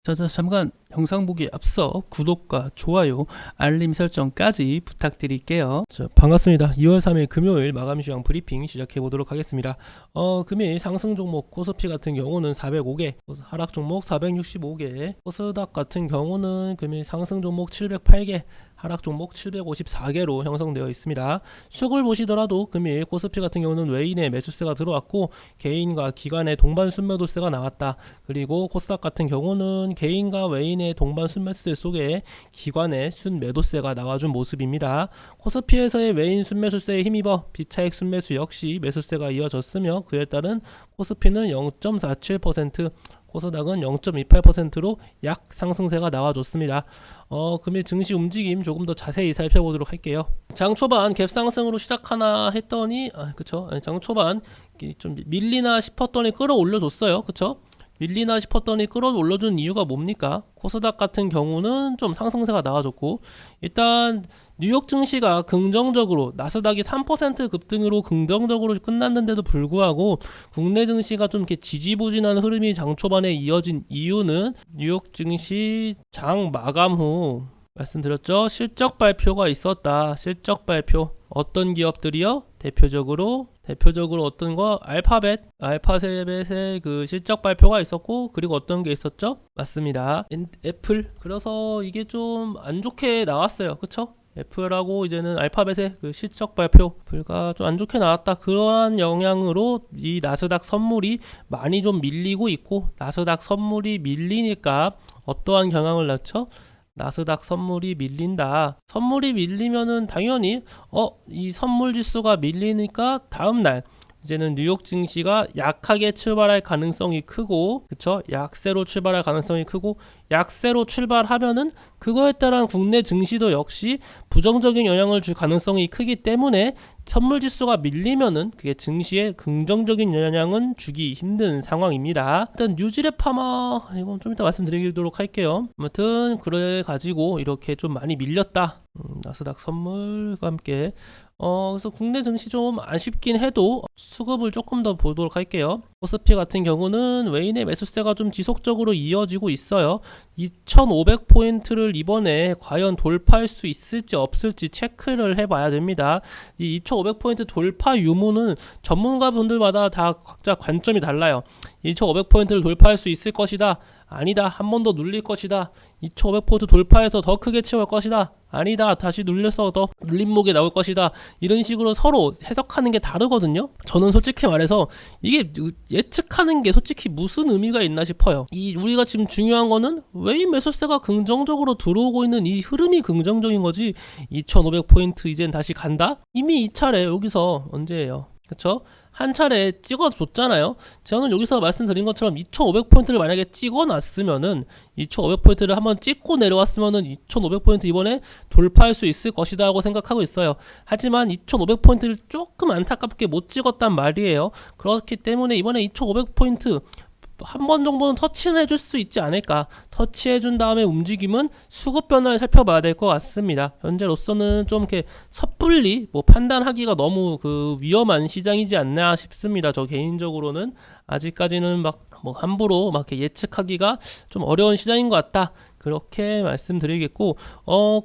자, 잠깐 영상 보기에 앞서 구독과 좋아요, 알림 설정까지 부탁드릴게요. 자, 반갑습니다. 2월 3일 금요일 마감 시황 브리핑 시작해 보도록 하겠습니다. 금일 상승 종목 코스피 같은 경우는 405개, 하락 종목 465개, 코스닥 같은 경우는 금일 상승 종목 708개, 하락 종목 754개로 형성되어 있습니다. 축을 보시더라도 금일 코스피 같은 경우는 외인의 매수세가 들어왔고 개인과 기관의 동반 순매도세가 나왔다. 그리고 코스닥 같은 경우는 개인과 외인의 동반 순매수세 속에 기관의 순매도세가 나와준 모습입니다. 코스피에서의 외인 순매수세에 힘입어 비차익 순매수 역시 매수세가 이어졌으며 그에 따른 코스피는 0.47%, 코스닥은 0.28%로 약 상승세가 나와줬습니다. 금일 증시 움직임 조금 더 자세히 살펴보도록 할게요. 장 초반 갭 상승으로 시작하나 했더니 장 초반 좀 밀리나 싶었더니 끌어올려줬어요. 그쵸? 밀리나 싶었더니 끌어올려준 이유가 뭡니까? 코스닥 같은 경우는 좀 상승세가 나와줬고, 일단 뉴욕 증시가 긍정적으로 나스닥이 3% 급등으로 긍정적으로 끝났는데도 불구하고 국내 증시가 좀 이렇게 지지부진한 흐름이 장 초반에 이어진 이유는 뉴욕 증시 장 마감 후 말씀드렸죠. 실적 발표가 있었다. 실적 발표. 어떤 기업들이요? 대표적으로 어떤 거? 알파벳의 그 실적 발표가 있었고, 그리고 어떤 게 있었죠? 맞습니다. 애플. 그래서 이게 좀 안 좋게 나왔어요. 그쵸? 애플하고 이제는 알파벳의 그 실적 발표가 좀 안 좋게 나왔다. 그러한 영향으로 이 나스닥 선물이 많이 좀 밀리고 있고, 나스닥 선물이 밀리니까 어떠한 경향을 낳죠? 나스닥 선물이 밀린다. 선물이 밀리면은 당연히 이 선물 지수가 밀리니까 다음날 이제는 뉴욕 증시가 약하게 출발할 가능성이 크고, 그쵸? 약세로 출발할 가능성이 크고, 약세로 출발하면은 그거에 따른 국내 증시도 역시 부정적인 영향을 줄 가능성이 크기 때문에 선물 지수가 밀리면은 그게 증시에 긍정적인 영향은 주기 힘든 상황입니다. 일단 뉴질의 파마 이건 좀 이따 말씀드리도록 할게요. 아무튼 그래 가지고 이렇게 좀 많이 밀렸다. 나스닥 선물과 함께 그래서 국내 증시 좀 아쉽긴 해도 수급을 조금 더 보도록 할게요. 코스피 같은 경우는 외인의 매수세가 좀 지속적으로 이어지고 있어요. 2500포인트를 이번에 과연 돌파할 수 있을지 없을지 체크를 해봐야 됩니다. 이 2500포인트 돌파 유무는 전문가분들마다 다 각자 관점이 달라요. 2500포인트를 돌파할 수 있을 것이다. 아니다. 한 번 더 눌릴 것이다. 2500포인트 돌파해서 더 크게 채울 것이다. 아니다. 다시 눌려서 더 눌림목에 나올 것이다. 이런 식으로 서로 해석하는 게 다르거든요. 저는 솔직히 말해서 이게 예측하는 게 솔직히 무슨 의미가 있나 싶어요. 우리가 지금 중요한 거는 외인 매수세가 긍정적으로 들어오고 있는 이 흐름이 긍정적인 거지. 2500포인트 이젠 다시 간다? 이미 2차례 여기서 언제예요? 그쵸? 한 차례 찍어줬잖아요. 저는 여기서 말씀드린 것처럼 2500포인트를 만약에 찍어놨으면은 2500포인트를 한번 찍고 내려왔으면은 2500포인트 이번에 돌파할 수 있을 것이다 하고 생각하고 있어요. 하지만 2500포인트를 조금 안타깝게 못 찍었단 말이에요. 그렇기 때문에 이번에 2500포인트 한 번 정도는 터치는 해줄 수 있지 않을까. 터치해준 다음에 움직임은 수급 변화를 살펴봐야 될 것 같습니다. 현재로서는 좀 이렇게 섣불리 판단하기가 너무 위험한 시장이지 않나 싶습니다. 저 개인적으로는 아직까지는 함부로 이렇게 예측하기가 좀 어려운 시장인 것 같다. 그렇게 말씀드리겠고,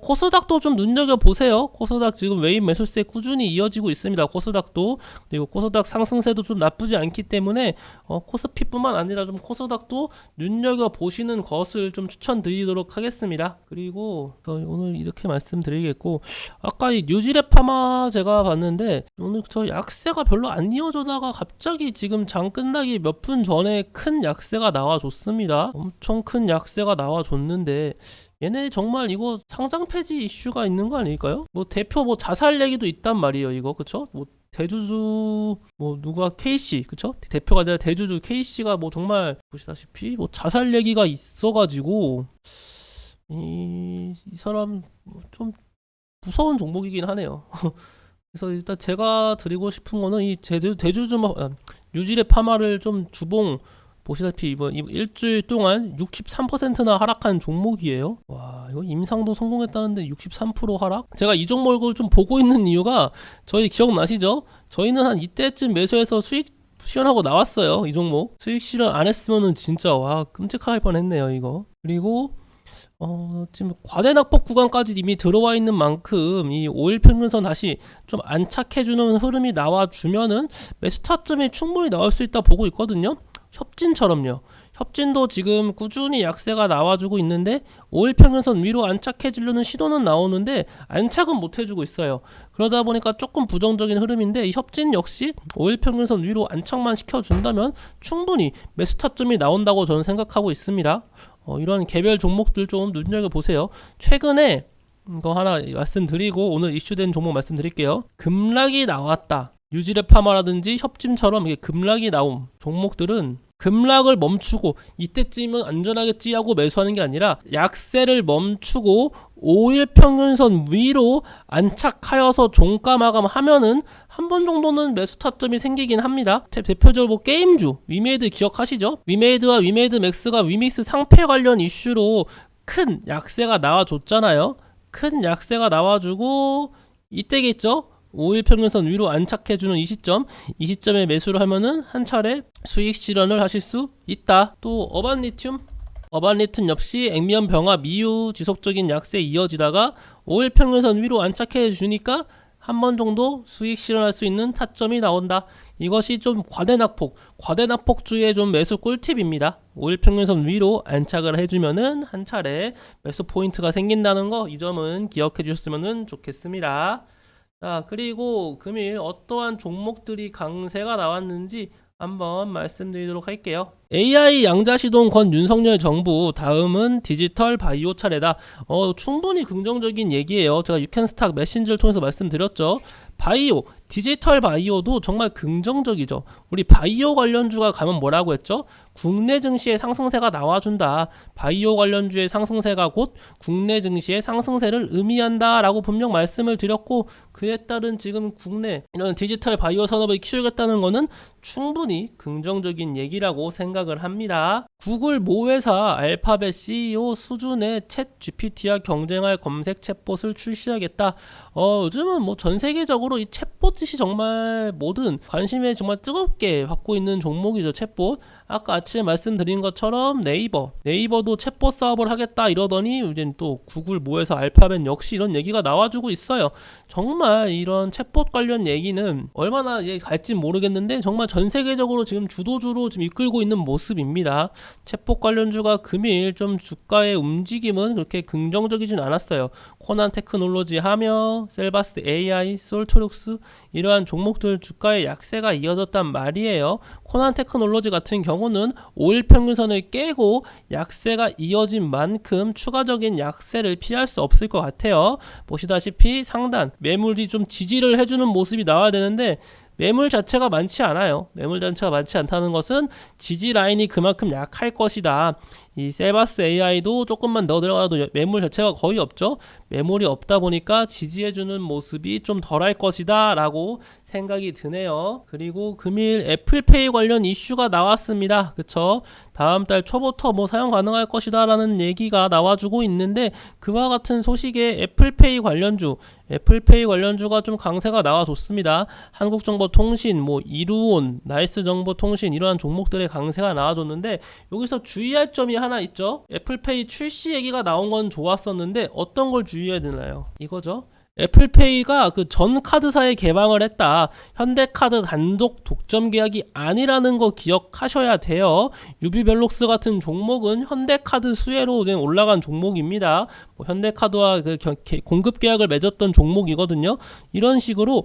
코스닥도 좀 눈여겨보세요. 코스닥 지금 외인 매수세 꾸준히 이어지고 있습니다. 코스닥도. 그리고 코스닥 상승세도 좀 나쁘지 않기 때문에, 코스피뿐만 아니라 좀 코스닥도 눈여겨보시는 것을 좀 추천드리도록 하겠습니다. 그리고 오늘 이렇게 말씀드리겠고, 아까 이 뉴질의 파마 제가 봤는데, 오늘 저 약세가 별로 안 이어져다가 갑자기 지금 장 끝나기 몇 분 전에 큰 약세가 나와줬습니다. 엄청 큰 약세가 나와줬는데, 얘네 정말 이거 상장 폐지 이슈가 있는 거 아닐까요? 대표 자살 얘기도 있단 말이에요. 이거 그쵸? 대주주 누가 K씨 그쵸? 대표가 아니라 대주주 K씨가 정말 보시다시피 자살 얘기가 있어가지고 이 사람 좀 무서운 종목이긴 하네요. 그래서 일단 제가 드리고 싶은 거는 이 대주주 뉴질의 파마를 좀 주봉 보시다시피 이번 일주일 동안 63%나 하락한 종목이에요. 와, 이거 임상도 성공했다는데 63% 하락? 제가 이 종목을 좀 보고 있는 이유가 저희 기억나시죠? 저희는 한 이때쯤 매수해서 수익 실현하고 나왔어요. 이 종목 수익 실현 안 했으면은 진짜 와 끔찍할 뻔했네요 이거. 그리고 지금 과대낙폭 구간까지 이미 들어와 있는 만큼 이 5일 평균선 다시 좀 안착해주는 흐름이 나와주면은 매수 타점이 충분히 나올 수 있다 보고 있거든요. 협진처럼요. 협진도 지금 꾸준히 약세가 나와주고 있는데 5일 평균선 위로 안착해지려는 시도는 나오는데 안착은 못해주고 있어요. 그러다 보니까 조금 부정적인 흐름인데 이 협진 역시 5일 평균선 위로 안착만 시켜준다면 충분히 매수 타점이 나온다고 저는 생각하고 있습니다. 이런 개별 종목들 좀 눈여겨보세요. 최근에 이거 하나 말씀드리고 오늘 이슈된 종목 말씀드릴게요. 급락이 나왔다. 유지레파마라든지 협진처럼 이게 급락이 나온 종목들은 급락을 멈추고 이때쯤은 안전하겠지 하고 매수하는 게 아니라 약세를 멈추고 5일 평균선 위로 안착하여서 종가 마감하면은 한 번 정도는 매수 타점이 생기긴 합니다. 대표적으로 뭐 게임주 위메이드 기억하시죠? 위메이드와 위메이드 맥스가 위믹스 상패 관련 이슈로 큰 약세가 나와줬잖아요. 큰 약세가 나와주고 이때겠죠? 5일 평균선 위로 안착해주는 이 시점에 매수를 하면은 한 차례 수익 실현을 하실 수 있다. 또 어반리튬 역시 액면 병합 이후 지속적인 약세 이어지다가 5일 평균선 위로 안착해 주니까 한 번 정도 수익 실현할 수 있는 타점이 나온다. 이것이 좀 과대낙폭주의 좀 매수 꿀팁입니다. 5일 평균선 위로 안착을 해주면은 한 차례 매수 포인트가 생긴다는 거, 이 점은 기억해 주셨으면 좋겠습니다. 자, 그리고 금일 어떠한 종목들이 강세가 나왔는지 한번 말씀드리도록 할게요. AI 양자시동 건 윤석열 정부, 다음은 디지털 바이오 차례다. 충분히 긍정적인 얘기예요. 제가 유캔스탁 메신저를 통해서 말씀드렸죠. 바이오, 디지털 바이오도 정말 긍정적이죠. 우리 바이오 관련주가 가면 뭐라고 했죠? 국내 증시의 상승세가 나와준다. 바이오 관련주의 상승세가 곧 국내 증시의 상승세를 의미한다 라고 분명 말씀을 드렸고, 그에 따른 지금 국내 이런 디지털 바이오 산업을 키우겠다는 것은 충분히 긍정적인 얘기라고 생각을 합니다. 구글 모회사 알파벳 CEO 수준의 챗 GPT와 경쟁할 검색 챗봇을 출시하겠다. 요즘은 뭐 전 세계적으로 이 챗봇이 정말 모든 관심에 정말 뜨겁게 받고 있는 종목이죠. 챗봇. 아까 아침에 말씀드린 것처럼 네이버도 챗봇 사업을 하겠다 이러더니 이제 또 구글 모회사 알파벳 역시 이런 얘기가 나와주고 있어요. 정말 이런 챗봇 관련 얘기는 얼마나 갈지 모르겠는데 정말 전 세계적으로 지금 주도주로 지금 이끌고 있는 모습입니다. 챗봇 관련주가 금일 좀 주가의 움직임은 그렇게 긍정적이진 않았어요. 코난 테크놀로지 하며 셀바스 AI, 솔트룩스 이러한 종목들 주가의 약세가 이어졌단 말이에요. 코난 테크놀로지 같은 경우는 5일 평균선을 깨고 약세가 이어진 만큼 추가적인 약세를 피할 수 없을 것 같아요. 보시다시피 상단 매물이 좀 지지를 해주는 모습이 나와야 되는데 매물 자체가 많지 않아요. 매물 자체가 많지 않다는 것은 지지 라인이 그만큼 약할 것이다. 이 셀바스 AI도 조금만 더 들어가도 매물 자체가 거의 없죠. 매물이 없다 보니까 지지해주는 모습이 좀 덜할 것이다 라고 생각이 드네요. 그리고 금일 애플페이 관련 이슈가 나왔습니다. 그쵸? 다음 달 초부터 뭐 사용 가능할 것이다 라는 얘기가 나와주고 있는데, 그와 같은 소식에 애플페이 관련주가 좀 강세가 나와줬습니다. 한국정보통신, 뭐 이루온, 나이스정보통신 이러한 종목들의 강세가 나와줬는데, 여기서 주의할 점이 하나 있죠. 애플페이 출시 얘기가 나온 건 좋았었는데 어떤 걸 주의해야 되나요? 이거죠. 애플페이가 그 전 카드사에 개방을 했다. 현대카드 단독 독점 계약이 아니라는 거 기억하셔야 돼요. 유비벨록스 같은 종목은 현대카드 수혜로 올라간 종목입니다. 현대카드와 그 공급 계약을 맺었던 종목이거든요. 이런 식으로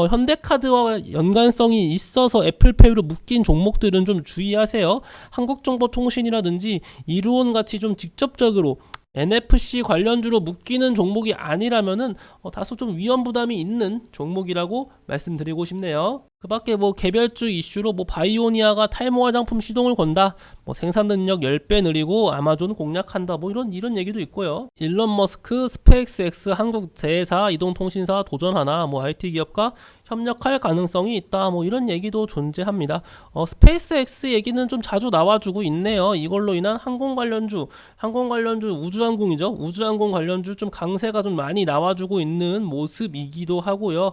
현대카드와 연관성이 있어서 애플페이로 묶인 종목들은 좀 주의하세요. 한국정보통신이라든지 이루온 같이 좀 직접적으로 NFC 관련주로 묶이는 종목이 아니라면은 다소 좀 위험 부담이 있는 종목이라고 말씀드리고 싶네요. 그 밖에 뭐 개별주 이슈로 뭐 바이오니아가 탈모 화장품 시동을 건다, 뭐 생산 능력 10배 늘리고 아마존 공략한다, 뭐 이런 얘기도 있고요. 일론 머스크 스페이스X 한국 대사 이동통신사 도전하나, 뭐 IT 기업과 협력할 가능성이 있다, 뭐 이런 얘기도 존재합니다. 스페이스X 얘기는 좀 자주 나와주고 있네요. 이걸로 인한 항공 관련주 우주항공이죠. 우주항공 관련주 좀 강세가 좀 많이 나와주고 있는 모습이기도 하고요.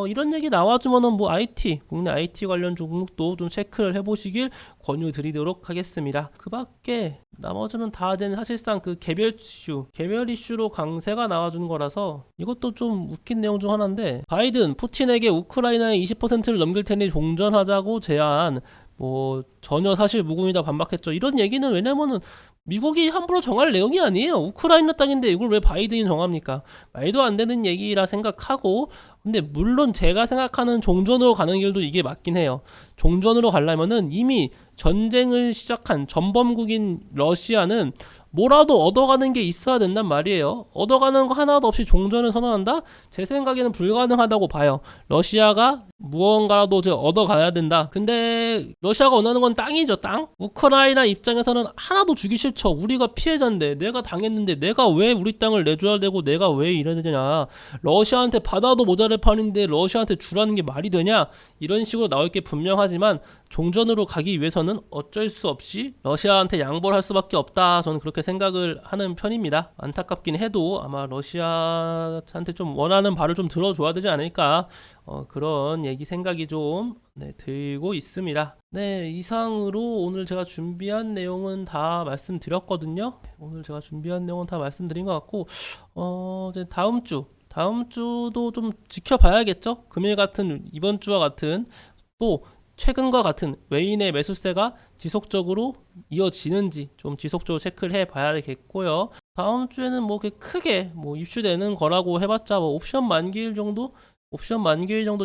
이런 얘기 나와주면은 뭐 IT IT, 국내 IT 관련 종목도 좀 체크를 해보시길 권유드리도록 하겠습니다. 그 밖에 나머지는 다 이제 사실상 그 개별 이슈로 강세가 나와주는 거라서 이것도 좀 웃긴 내용 중 하나인데, 바이든 푸틴에게 우크라이나의 20%를 넘길 테니 종전하자고 제안, 뭐 전혀 사실 무근이다 반박했죠. 이런 얘기는 왜냐면은 미국이 함부로 정할 내용이 아니에요. 우크라이나 땅인데 이걸 왜 바이든이 정합니까? 말도 안 되는 얘기라 생각하고, 근데 물론 제가 생각하는 종전으로 가는 길도 이게 맞긴 해요. 종전으로 가려면은 이미 전쟁을 시작한 전범국인 러시아는 뭐라도 얻어가는 게 있어야 된단 말이에요. 얻어가는 거 하나도 없이 종전을 선언한다? 제 생각에는 불가능하다고 봐요. 러시아가 무언가라도 얻어가야 된다. 근데 러시아가 원하는 건 땅이죠, 땅. 우크라이나 입장에서는 하나도 주기 싫죠. 우리가 피해자인데, 내가 당했는데 내가 왜 우리 땅을 내줘야 되고 내가 왜 이래야 되냐. 러시아한테 받아도 모자랄 판인데 러시아한테 주라는 게 말이 되냐. 이런 식으로 나올 게 분명하지만 종전으로 가기 위해서는 어쩔 수 없이 러시아한테 양보를 할 수밖에 없다. 저는 그렇게 생각을 하는 편입니다. 안타깝긴 해도 아마 러시아한테 좀 원하는 바를 좀 들어줘야 되지 않을까, 그런 얘기 생각이 좀 들고 있습니다. 네, 이상으로 오늘 제가 준비한 내용은 다 말씀드렸거든요. 오늘 제가 준비한 내용은 다 말씀드린 것 같고, 이제 다음 주도 좀 지켜봐야겠죠. 금일 같은, 이번 주와 같은, 또 최근과 같은 외인의 매수세가 지속적으로 이어지는지 좀 지속적으로 체크를 해봐야겠고요. 다음 주에는 뭐 크게 뭐 입슈되는 거라고 해봤자 뭐 옵션 만기일 정도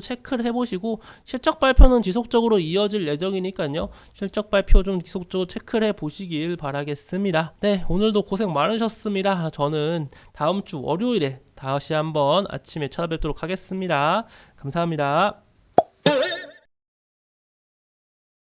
체크를 해보시고, 실적 발표는 지속적으로 이어질 예정이니까요. 실적 발표 좀 지속적으로 체크를 해보시길 바라겠습니다. 네, 오늘도 고생 많으셨습니다. 저는 다음 주 월요일에 다시 한번 아침에 찾아뵙도록 하겠습니다. 감사합니다.